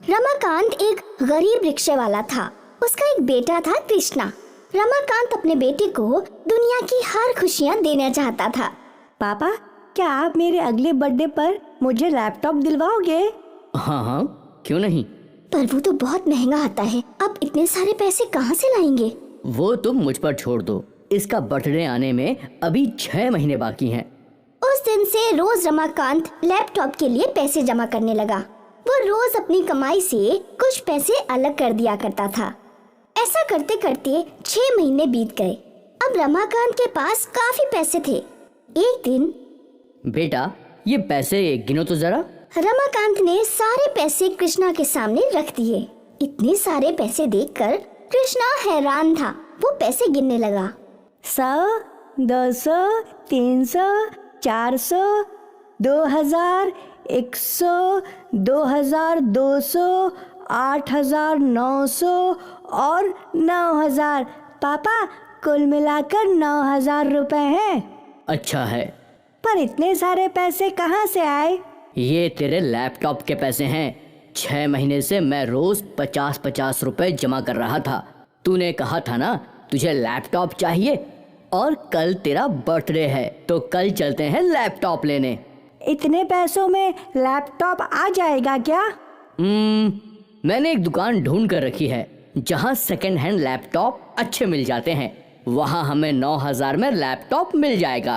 रमाकांत एक गरीब रिक्शे वाला था। उसका एक बेटा था कृष्णा। रमाकांत अपने बेटे को दुनिया की हर खुशियाँ देना चाहता था। पापा, क्या आप मेरे अगले बर्थडे पर मुझे लैपटॉप दिलवाओगे? हाँ हाँ, क्यों नहीं। पर वो तो बहुत महंगा आता है। अब इतने सारे पैसे कहाँ से लाएंगे? वो तुम मुझ पर छोड़ दो। इसका बर्थडे आने में अभी 6 महीने बाकी हैं। उस दिन से रोज रमाकांत लैपटॉप के लिए पैसे जमा करने लगा। वो रोज अपनी कमाई से कुछ पैसे अलग कर दिया करता था। ऐसा करते करते 6 महीने बीत गए। अब रमाकांत के पास काफी पैसे थे। एक दिन, बेटा, ये पैसे गिनो तो जरा। रमाकांत ने सारे पैसे कृष्णा के सामने रख दिए। इतने सारे पैसे देखकर कृष्णा हैरान था। वो पैसे गिनने लगा। 100, 200, 300, 400, 2000, 100, 2200, 8900 और 9000। पापा, कुल मिलाकर 9000 रुपए हैं। अच्छा है। पर इतने सारे पैसे कहाँ से आए? ये तेरे लैपटॉप के पैसे हैं। 6 महीने से मैं रोज 50-50 रुपए जमा कर रहा था। तूने कहा था ना तुझे लैपटॉप चाहिए, और कल तेरा बर्थडे है, तो कल चलते हैं लैपटॉप लेने। इतने पैसों में लैपटॉप आ जाएगा क्या? मैंने एक दुकान ढूंढ कर रखी है जहाँ सेकंड हैंड लैपटॉप अच्छे मिल जाते हैं। वहाँ हमें 9000 में लैपटॉप मिल जाएगा।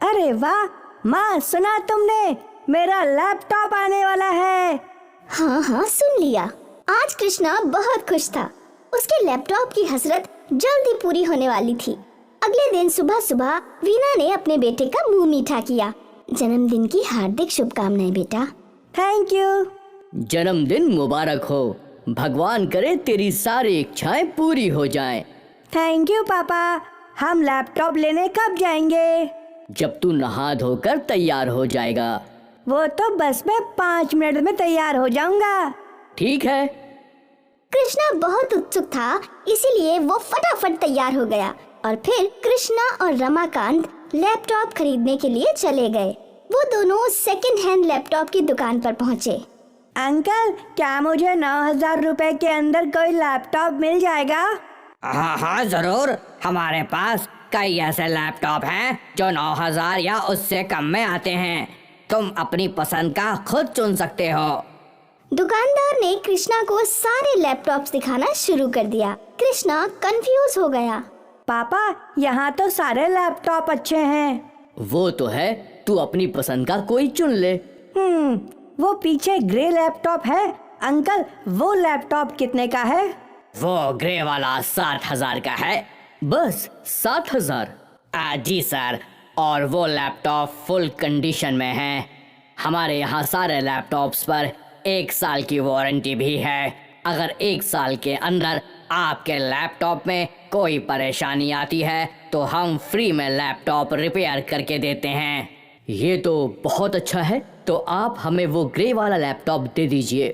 अरे वाह माँ, सुना तुमने? मेरा लैपटॉप आने वाला है। हाँ हाँ, सुन लिया। आज कृष्णा बहुत खुश था। उसके लैपटॉप की हसरत जल्दी पूरी होने वाली थी। अगले दिन सुबह सुबह वीना ने अपने बेटे का मुंह मीठा किया। जन्मदिन की हार्दिक शुभकामनाएं बेटा। Thank you. जन्मदिन मुबारक हो। भगवान करे तेरी सारी इच्छाएं पूरी हो जाएं। थैंक यू पापा। हम लैपटॉप लेने कब जाएंगे? जब तू नहा धोकर तैयार हो जाएगा। वो तो बस मैं 5 मिनट में तैयार हो जाऊंगा। ठीक है। कृष्णा बहुत उत्सुक था, इसीलिए वो फटाफट तैयार हो गया और फिर कृष्णा और रमाकांत लैपटॉप खरीदने के लिए चले गए। वो दोनों सेकंड हैंड लैपटॉप की दुकान पर पहुंचे। अंकल, क्या मुझे 9000 रुपए के अंदर कोई लैपटॉप मिल जाएगा? हाँ हाँ जरूर, हमारे पास कई ऐसे लैपटॉप हैं जो 9000 या उससे कम में आते हैं। तुम अपनी पसंद का खुद चुन सकते हो। दुकानदार ने कृष्णा को सारे लैपटॉप्स दिखाना शुरू कर दिया। कृष्णा कंफ्यूज हो गया। पापा, यहाँ तो सारे लैपटॉप अच्छे हैं। वो तो है, तू अपनी पसंद का कोई चुन ले। वो पीछे ग्रे लैपटॉप है। अंकल, वो लैपटॉप कितने का है? वो ग्रे वाला 7000 का है। बस 7000? जी सर, और वो लैपटॉप फुल कंडीशन में है। हमारे यहाँ सारे लैपटॉप्स पर 1 साल की वारंटी भी है। अगर 1 साल के अंदर आपके लैपटॉप में कोई परेशानी आती है तो हम फ्री में लैपटॉप रिपेयर करके देते हैं। ये तो बहुत अच्छा है। तो आप हमें वो ग्रे वाला लैपटॉप दे दीजिए।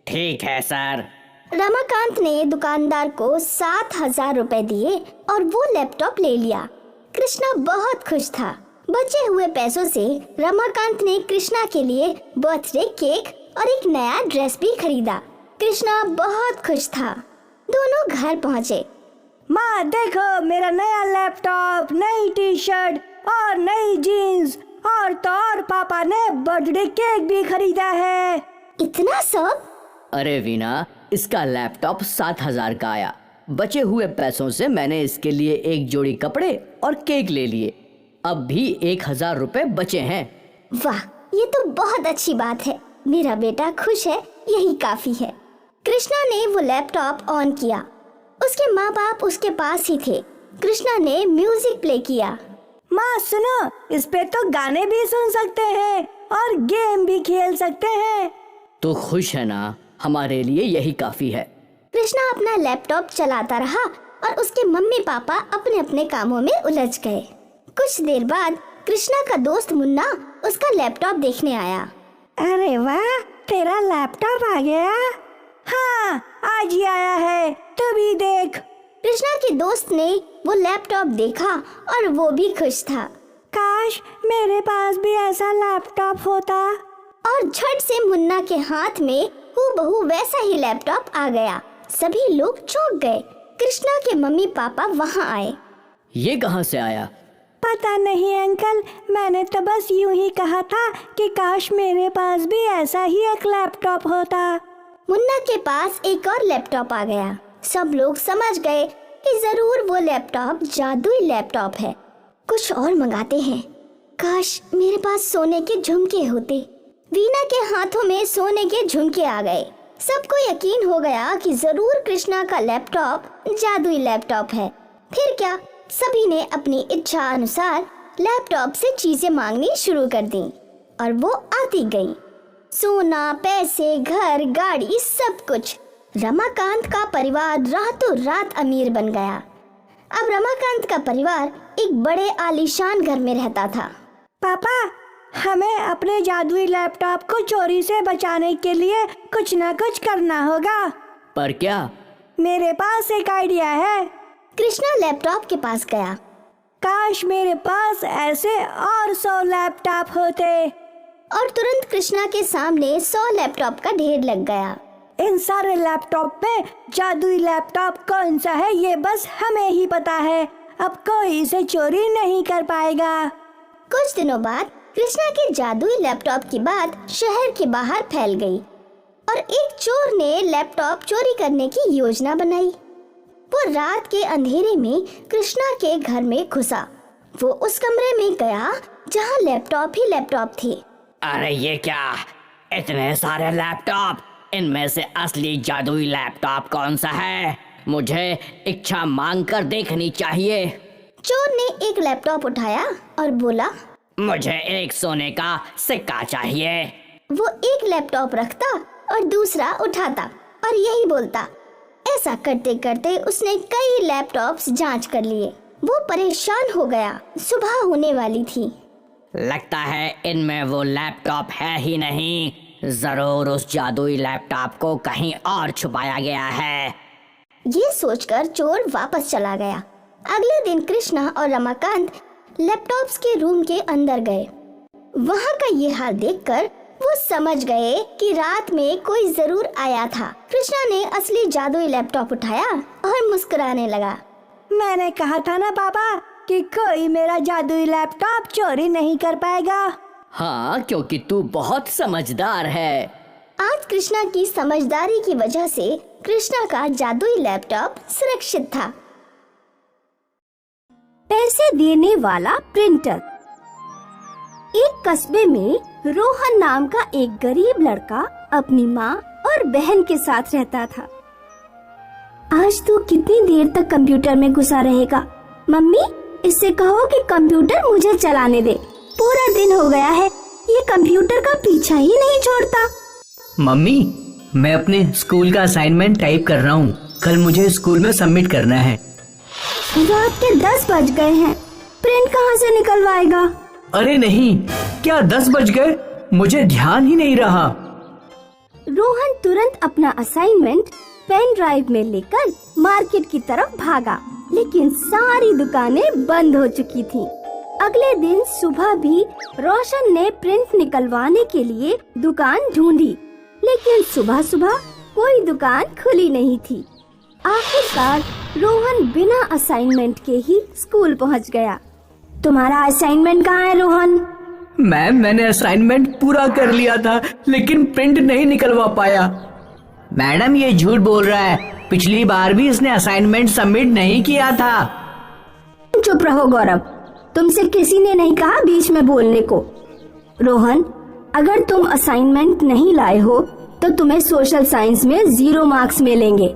ठीक है सर। रमाकांत ने दुकानदार को 7000 रुपए दिए और वो लैपटॉप ले लिया। कृष्णा बहुत खुश था। बचे हुए पैसों से रमाकांत ने कृष्णा के लिए बर्थडे केक और एक नया ड्रेस भी खरीदा। कृष्णा बहुत खुश था। दोनों घर पहुँचे। माँ देखो, मेरा नया लैपटॉप, नई टी शर्ट और नई जीन्स, और तो और पापा ने बर्थडे केक भी खरीदा है। इतना सब? अरे वीना, इसका लैपटॉप 7000 का आया। बचे हुए पैसों से मैंने इसके लिए एक जोड़ी कपड़े और केक ले लिए। अब भी 1000 रुपए बचे हैं। वाह, ये तो बहुत अच्छी बात है। मेरा बेटा खुश है, यही काफी है। कृष्णा ने वो लैपटॉप ऑन किया। उसके माँ बाप उसके पास ही थे। कृष्णा ने म्यूजिक प्ले किया। माँ सुनो, इस पे तो गाने भी सुन सकते हैं और गेम भी खेल सकते हैं। तो खुश है ना? हमारे लिए यही काफी है। कृष्णा अपना लैपटॉप चलाता रहा और उसके मम्मी पापा अपने अपने कामों में उलझ गए। कुछ देर बाद कृष्णा का दोस्त मुन्ना उसका लैपटॉप देखने आया। अरे वाह, तेरा लैपटॉप आ गया? हाँ, आज ही आया है, तू भी देख। कृष्णा के दोस्त ने वो लैपटॉप देखा और वो भी खुश था। काश मेरे पास भी ऐसा लैपटॉप होता। और झट से मुन्ना के हाथ में हूबहू वैसा ही लैपटॉप आ गया। सभी लोग चौंक गए। कृष्णा के मम्मी पापा वहाँ आए। ये कहाँ से आया? पता नहीं अंकल, मैंने तो बस यूं ही कहा था कि काश मेरे पास भी ऐसा ही एक लैपटॉप होता। मुन्ना के पास एक और लैपटॉप आ गया। सब लोग समझ गए कि जरूर वो लैपटॉप जादुई लैपटॉप है। कुछ और मंगाते हैं। काश मेरे पास सोने के झुमके होते। वीना के हाथों में सोने के झुमके आ गए। सबको यकीन हो गया कि जरूर कृष्णा का लैपटॉप जादुई लैपटॉप है। फिर क्या, सभी ने अपनी इच्छा अनुसार लैपटॉप से चीजें मांगनी शुरू कर दी और वो आती गई। सोना, पैसे, घर, गाड़ी, सब कुछ। रमाकांत का परिवार रातों रात अमीर बन गया। अब रमाकांत का परिवार एक बड़े आलीशान घर में रहता था। पापा, हमें अपने जादुई लैपटॉप को चोरी से बचाने के लिए कुछ न कुछ करना होगा। पर क्या? मेरे पास एक आइडिया है। कृष्णा लैपटॉप के पास गया। काश मेरे पास ऐसे और 100 लैपटॉप होते। और तुरंत कृष्णा के सामने 100 लैपटॉप का ढेर लग गया। इन सारे लैपटॉप में जादुई लैपटॉप कौन सा है ये बस हमें ही पता है। अब कोई इसे चोरी नहीं कर पाएगा। कुछ दिनों बाद कृष्णा के जादुई लैपटॉप की बात शहर के बाहर फैल गई और एक चोर ने लैपटॉप चोरी करने की योजना बनाई। वो रात के अंधेरे में कृष्णा के घर में घुसा। वो उस कमरे में गया जहाँ लैपटॉप ही लैपटॉप थे। अरे ये क्या, इतने सारे लैपटॉप, इनमें से असली जादुई लैपटॉप कौन सा है? मुझे इच्छा मांग कर देखनी चाहिए। चोर ने एक लैपटॉप उठाया और बोला, मुझे एक सोने का सिक्का चाहिए। वो एक लैपटॉप रखता और दूसरा उठाता और यही बोलता। ऐसा करते करते उसने कई लैपटॉप्स जांच कर लिए। वो परेशान हो गया। सुबह होने वाली थी। लगता है इनमें वो लैपटॉप है ही नहीं। जरूर उस जादुई लैपटॉप को कहीं और छुपाया गया है। ये सोचकर चोर वापस चला गया। अगले दिन कृष्णा और रमाकांत लैपटॉप्स के रूम के अंदर गए। वहाँ का ये हाल देखकर वो समझ गए कि रात में कोई जरूर आया था। कृष्णा ने असली जादुई लैपटॉप उठाया और मुस्कुराने लगा। मैंने कहा था ना पापा कि कोई मेरा जादुई लैपटॉप चोरी नहीं कर पाएगा। हाँ, क्योंकि तू बहुत समझदार है। आज कृष्णा की समझदारी की वजह से कृष्णा का जादुई लैपटॉप सुरक्षित था। पैसे देने वाला प्रिंटर। एक कस्बे में रोहन नाम का एक गरीब लड़का अपनी माँ और बहन के साथ रहता था। आज तू कितनी देर तक कंप्यूटर में घुसा रहेगा? मम्मी, इससे कहो कि कंप्यूटर मुझे चलाने दे। पूरा दिन हो गया है, ये कंप्यूटर का पीछा ही नहीं छोड़ता। मम्मी, मैं अपने स्कूल का असाइनमेंट टाइप कर रहा हूँ। कल मुझे स्कूल में सबमिट करना है। रात के 10 बज गए हैं, प्रिंट कहाँ से निकलवाएगा? अरे नहीं, क्या 10 बज गए? मुझे ध्यान ही नहीं रहा। रोहन तुरंत अपना असाइनमेंट पेन ड्राइव में लेकर मार्केट की तरफ भागा, लेकिन सारी दुकानें बंद हो चुकी थीं। अगले दिन सुबह भी रोशन ने प्रिंट निकलवाने के लिए दुकान ढूंढी, लेकिन सुबह सुबह कोई दुकान खुली नहीं थी। आखिरकार रोहन बिना असाइनमेंट के ही स्कूल पहुंच गया। तुम्हारा असाइनमेंट कहाँ है रोहन? मैम, मैंने असाइनमेंट पूरा कर लिया था, लेकिन प्रिंट नहीं निकलवा पाया। मैडम, ये झूठ बोल रहा है। पिछली बार भी इसने असाइनमेंट सबमिट नहीं किया था। चुप रहो गौरव, तुमसे किसी ने नहीं कहा बीच में बोलने को। रोहन, अगर तुम असाइनमेंट नहीं लाए हो तो तुम्हें सोशल साइंस में 0 मार्क्स मिलेंगे।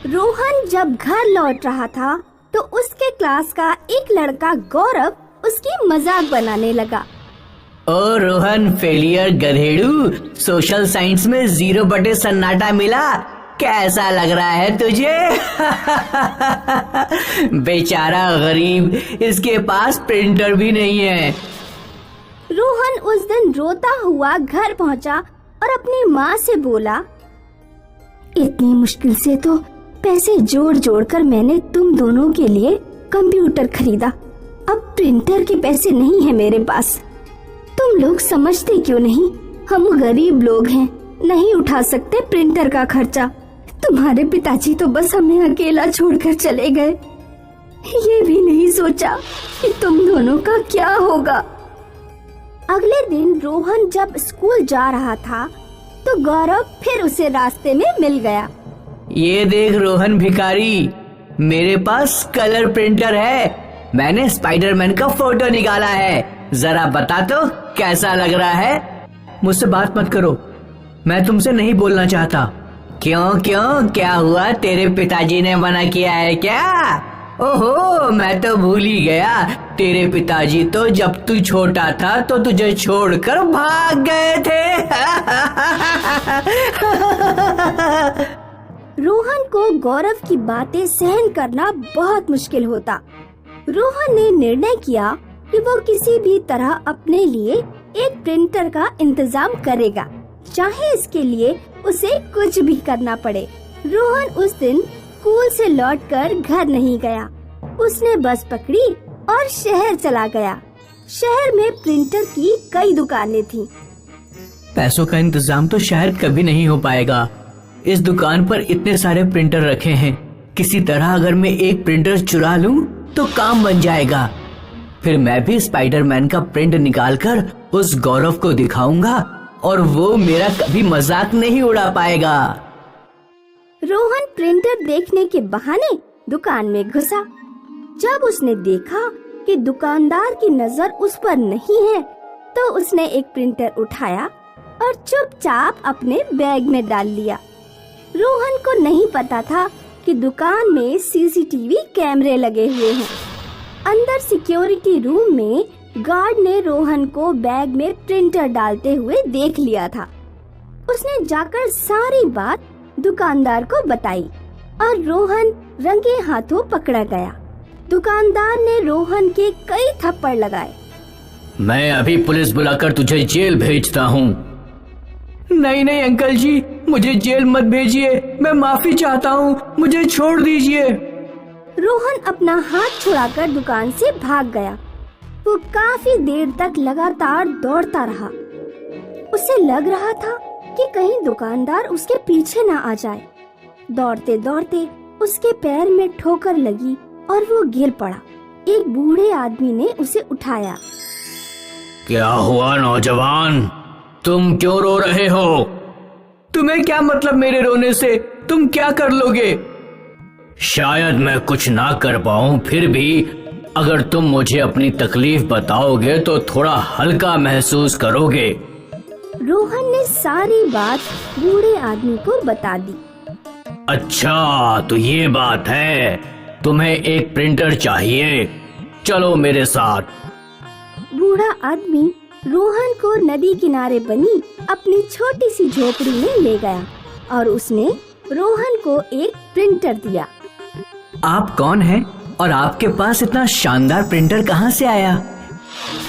रोहन जब घर लौट रहा था तो उसके क्लास का एक लड़का गौरव उसकी मजाक बनाने लगा। ओ रोहन, फेलियर गधेड़ू, सोशल साइंस में 0 बटे सन्नाटा मिला। कैसा लग रहा है तुझे? बेचारा गरीब, इसके पास प्रिंटर भी नहीं है। रोहन उस दिन रोता हुआ घर पहुंचा और अपनी माँ से बोला, इतनी मुश्किल से तो पैसे जोड़ जोड़ कर मैंने तुम दोनों के लिए कंप्यूटर खरीदा। अब प्रिंटर के पैसे नहीं है मेरे पास। तुम लोग समझते क्यों नहीं? हम गरीब लोग हैं, नहीं उठा सकते प्रिंटर का खर्चा। तुम्हारे पिताजी तो बस हमें अकेला छोड़कर चले गए। ये भी नहीं सोचा कि तुम दोनों का क्या होगा। अगले दिन रोहन जब स्कूल जा रहा था तो गौरव फिर उसे रास्ते में मिल गया। ये देख रोहन भिखारी, मेरे पास कलर प्रिंटर है। मैंने स्पाइडरमैन का फोटो निकाला है, जरा बता तो कैसा लग रहा है। मुझसे बात मत करो, मैं तुमसे नहीं बोलना चाहता। क्यों क्यों, क्या हुआ? तेरे पिताजी ने मना किया है क्या? ओहो, मैं तो भूल ही गया। तेरे पिताजी तो जब तू छोटा था तो तुझे छोड़कर भाग गए थे। रोहन को गौरव की बातें सहन करना बहुत मुश्किल होता। रोहन ने निर्णय किया कि वो किसी भी तरह अपने लिए एक प्रिंटर का इंतजाम करेगा, चाहे इसके लिए उसे कुछ भी करना पड़े। रोहन उस दिन स्कूल से लौटकर घर नहीं गया। उसने बस पकड़ी और शहर चला गया। शहर में प्रिंटर की कई दुकानें थीं। पैसों का इंतजाम तो शायद कभी नहीं हो पाएगा। इस दुकान पर इतने सारे प्रिंटर रखे हैं, किसी तरह अगर मैं एक प्रिंटर चुरा लूं तो काम बन जाएगा। फिर मैं भी स्पाइडरमैन का प्रिंट निकालकर उस गौरव को दिखाऊंगा और वो मेरा कभी मजाक नहीं उड़ा पाएगा। रोहन प्रिंटर देखने के बहाने दुकान में घुसा। जब उसने देखा कि दुकानदार की नजर उस पर नहीं है, तो उसने एक प्रिंटर उठाया और चुपचाप अपने बैग में डाल लिया। रोहन को नहीं पता था कि दुकान में सीसीटीवी कैमरे लगे हुए हैं। अंदर सिक्योरिटी रूम में गार्ड ने रोहन को बैग में प्रिंटर डालते हुए देख लिया था। उसने जाकर सारी बात दुकानदार को बताई और रोहन रंगे हाथों पकड़ा गया। दुकानदार ने रोहन के कई थप्पड़ लगाए। मैं अभी पुलिस बुलाकर तुझे जेल भेजता हूँ। नहीं नहीं अंकल जी, मुझे जेल मत भेजिए, मैं माफी चाहता हूँ, मुझे छोड़ दीजिए। रोहन अपना हाथ छुड़ाकर दुकान से भाग गया। वो काफी देर तक लगातार दौड़ता रहा। उसे लग रहा था कि कहीं दुकानदार उसके पीछे ना आ जाए। दौड़ते दौड़ते उसके पैर में ठोकर लगी और वो गिर पड़ा। एक बूढ़े आदमी ने उसे उठाया। क्या हुआ नौजवान, तुम क्यों रो रहे हो? तुम्हें क्या मतलब मेरे रोने से? तुम क्या कर लोगे? शायद मैं कुछ ना कर पाऊं, फिर भी अगर तुम मुझे अपनी तकलीफ बताओगे तो थोड़ा हल्का महसूस करोगे। रोहन ने सारी बात बूढ़े आदमी को बता दी। अच्छा तो ये बात है, तुम्हें एक प्रिंटर चाहिए, चलो मेरे साथ। बूढ़ा आदमी रोहन को नदी किनारे बनी अपनी छोटी सी झोपड़ी में ले गया और उसने रोहन को एक प्रिंटर दिया। आप कौन हैं और आपके पास इतना शानदार प्रिंटर कहाँ से आया?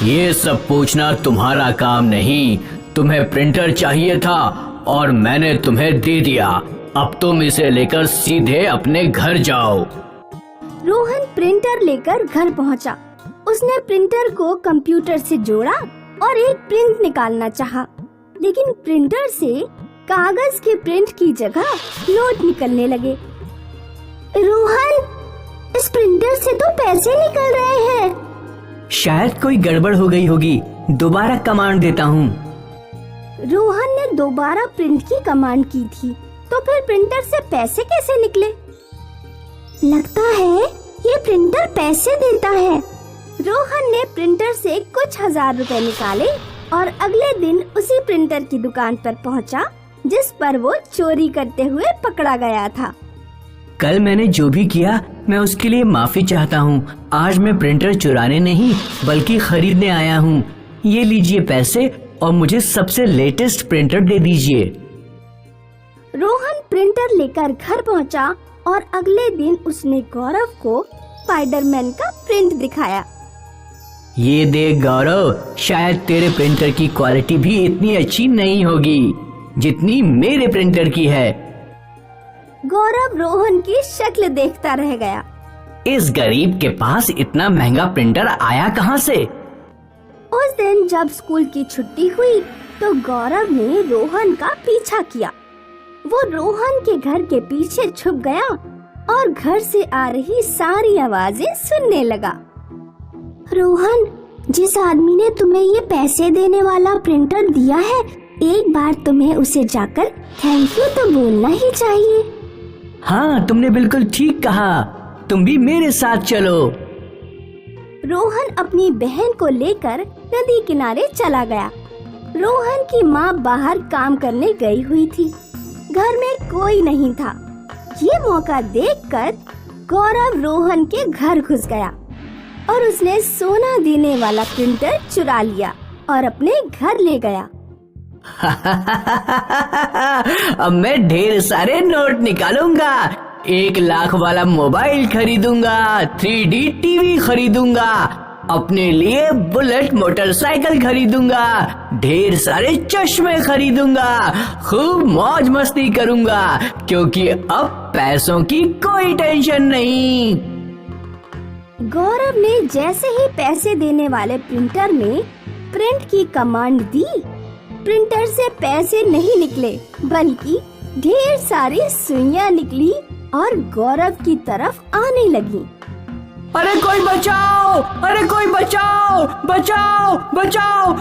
ये सब पूछना तुम्हारा काम नहीं। तुम्हें प्रिंटर चाहिए था और मैंने तुम्हें दे दिया। अब तुम इसे लेकर सीधे अपने घर जाओ। रोहन प्रिंटर लेकर घर पहुंचा। उसने प्रिंटर को कंप्यूटर से जोड़ा और एक प्रिंट निकालना चाहा, लेकिन प्रिंटर से कागज के प्रिंट की जगह नोट निकलने लगे। रोहन, इस प्रिंटर से तो पैसे निकल रहे हैं। शायद कोई गड़बड़ हो गई होगी, दोबारा कमांड देता हूँ। रोहन ने दोबारा प्रिंट की कमांड की थी, तो फिर प्रिंटर से पैसे कैसे निकले? लगता है ये प्रिंटर पैसे देता है। रोहन ने प्रिंटर से कुछ हजार रुपए निकाले और अगले दिन उसी प्रिंटर की दुकान पर पहुंचा जिस पर वो चोरी करते हुए पकड़ा गया था। कल मैंने जो भी किया मैं उसके लिए माफी चाहता हूँ। आज मैं प्रिंटर चुराने नहीं बल्कि खरीदने आया हूँ। ये लीजिए पैसे और मुझे सबसे लेटेस्ट प्रिंटर दे दीजिए। रोहन प्रिंटर लेकर घर पहुंचा और अगले दिन उसने गौरव को स्पाइडरमैन का प्रिंट दिखाया। ये देख गौरव, शायद तेरे प्रिंटर की क्वालिटी भी इतनी अच्छी नहीं होगी जितनी मेरे प्रिंटर की है। गौरव रोहन की शक्ल देखता रह गया। इस गरीब के पास इतना महंगा प्रिंटर आया कहाँ से? उस दिन जब स्कूल की छुट्टी हुई तो गौरव ने रोहन का पीछा किया। वो रोहन के घर के पीछे छुप गया और घर से आ रही सारी आवाजें सुनने लगा। रोहन, जिस आदमी ने तुम्हें ये पैसे देने वाला प्रिंटर दिया है, एक बार तुम्हें उसे जाकर थैंक यू तो बोलना ही चाहिए। हाँ, तुमने बिल्कुल ठीक कहा, तुम भी मेरे साथ चलो। रोहन अपनी बहन को लेकर नदी किनारे चला गया। रोहन की माँ बाहर काम करने गई हुई थी, घर में कोई नहीं था। ये मौका देखकर गौरव रोहन के घर घुस गया और उसने सोना देने वाला प्रिंटर चुरा लिया और अपने घर ले गया। अब मैं ढेर सारे नोट निकालूंगा, 1 लाख वाला मोबाइल खरीदूंगा, 3D टीवी खरीदूंगा, अपने लिए बुलेट मोटरसाइकिल खरीदूंगा, ढेर सारे चश्मे खरीदूंगा, खूब मौज मस्ती करूंगा, क्योंकि अब पैसों की कोई टेंशन नहीं। गौरव ने जैसे ही पैसे देने वाले प्रिंटर में प्रिंट की कमांड दी, प्रिंटर से पैसे नहीं निकले बल्कि ढेर सारी सुइयां निकली और गौरव की तरफ आने लगी। अरे कोई बचाओ, अरे कोई बचाओ, बचाओ, बचाओ।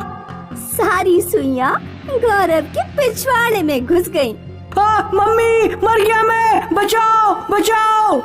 सारी सुइयां गौरव के पिछवाड़े में घुस गईं। हाँ, मम्मी, मर गया मैं, बचाओ, बचाओ।